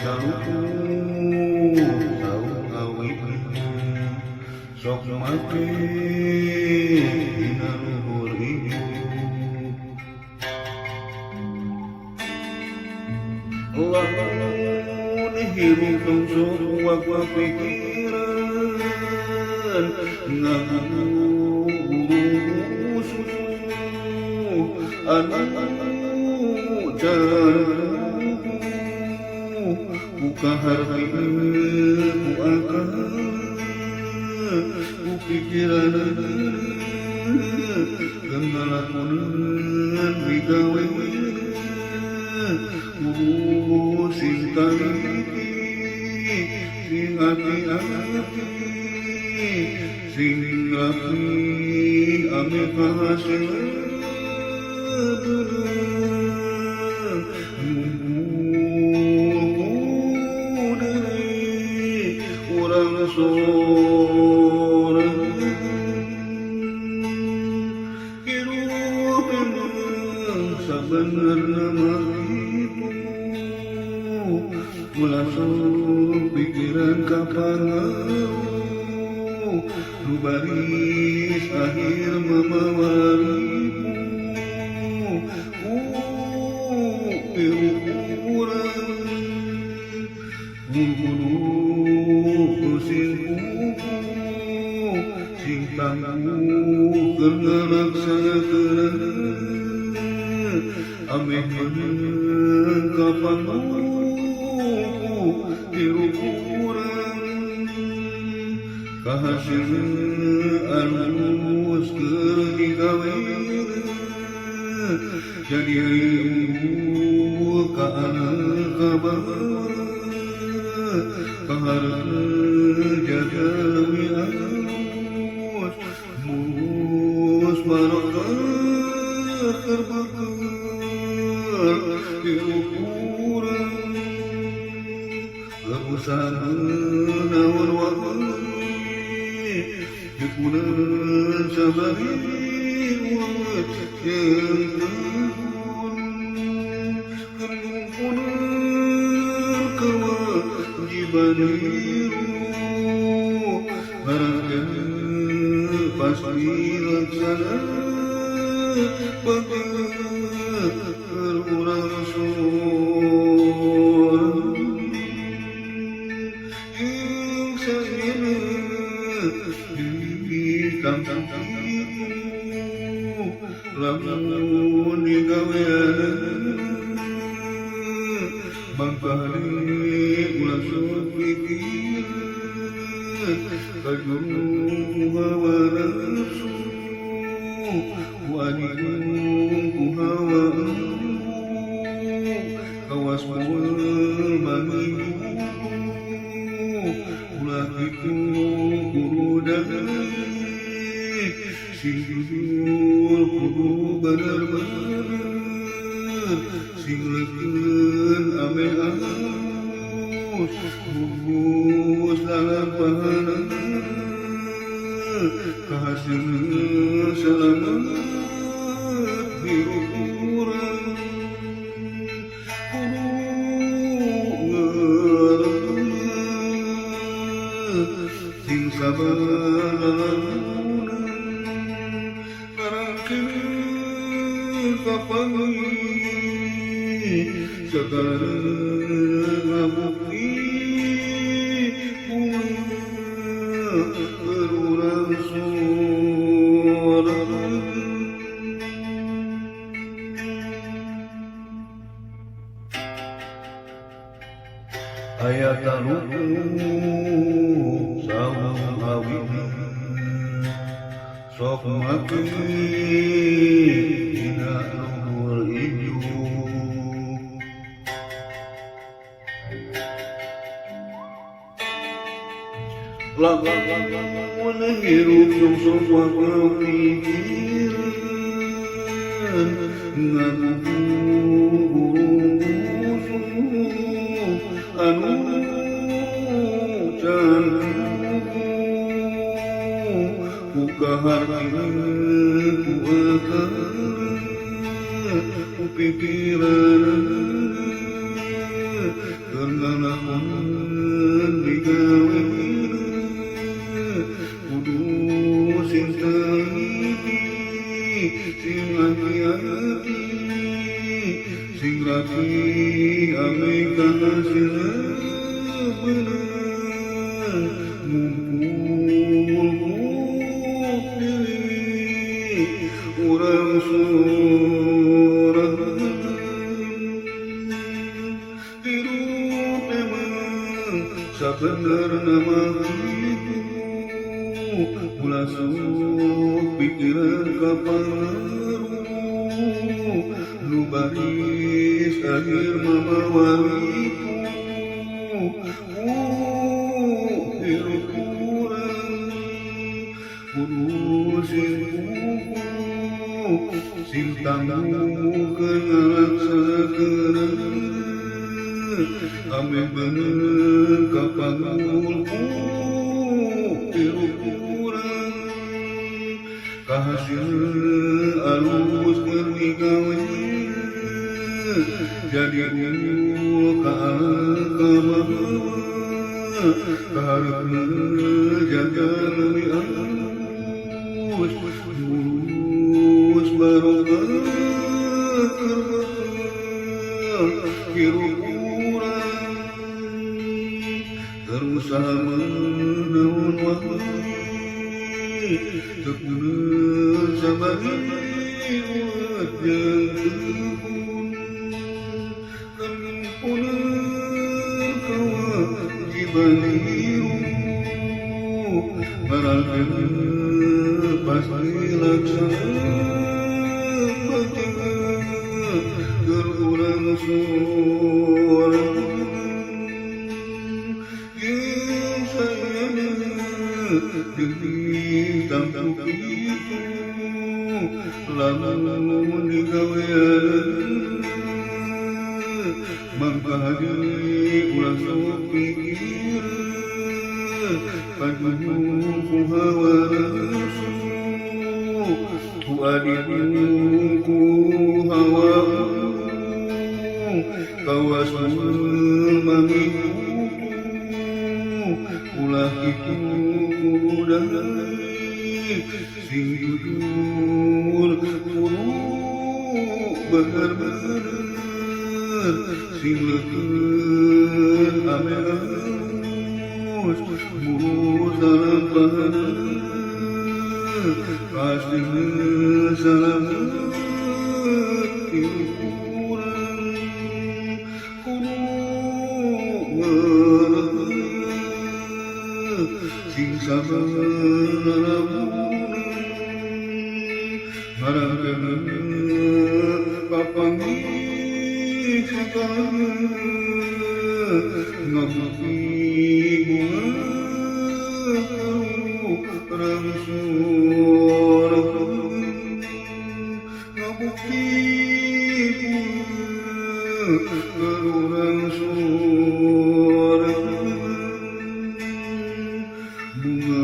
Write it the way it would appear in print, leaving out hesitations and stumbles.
taluku saung awit sok mati dina luhur hidup. Lamun hirup sok wawa pikiran ngaku anu jauh ku kaharti ku akal ku pikiran ngalakunan bigawe ku sing taliti sing hati-hati sing rapi ame kahasil sorang hirup sabenerna mah itu ulah sok pikiran kapangaruh nu baris akhir mamawarimu hirup urang sing tangguh karena laksanakan ameh menang kapan hirup urang kahasil alus keur digawe jadi unggul ka anak kabar kaharep jaga wianus mus barokah terbakar hirup urang usaha naon wae dikunan sabari uat yang tahun kerumpunan kewajiban barangkan pasti laksana bakal urang sorang yang sayana di kampung lamun digawean bangkali ulah sok pikiran kajuru hawa nafsu wajibun ku hawa kawas moal bagi ulah itu kudu dalih sing jujur kudu bener-bener sing lekeun ame alus bungkus dalam pahala kahasil selamat hirup urang kudu ngarep sing sabar lalunan ngarangkeun kapangi segala ngabukti berurang sorang aya taluku saung awit sok mati dina luhur hidup. Lamun hirup sok wawa pikiran ngaku anu cantik ku kaharep ku akal ku pikiran karena sing teliti sing hati-hati sing rapi ame kahasil bener ngumpul diri urang hidup emang sabenerna mah kitu ulah sok pikiran ka pangaruh nu baris akhir mamawaliku hirup urang kudu sing kuku sing tangguh ngalaksanakeun ame bener kapangulku hirup urang kahasil alus keur migawe jadi ka akabawa kaharepna jaga leuwih alus mulus barokah hirup urang berusaha menaun wae teu bener sabari urang jeung tekun kampuneun kewajiban hirup barangkali pasti laksana keur urang sorang yang sayana deui tampuk itu lamun digawean mangka hadi ulah sok pikiran paduh ku hawa nafsu ku adiku ku hawa kawasul mangikuku ulah itu kudai sing jujur kudu bener-bener sing leukeun ame alus mulus salampahan pasti salamet hirup urang kudu meureuh sing sabarabunan barangkali papanggih sakana ngabukti bunga urang sorang ngabukti bunga urang sorang bunga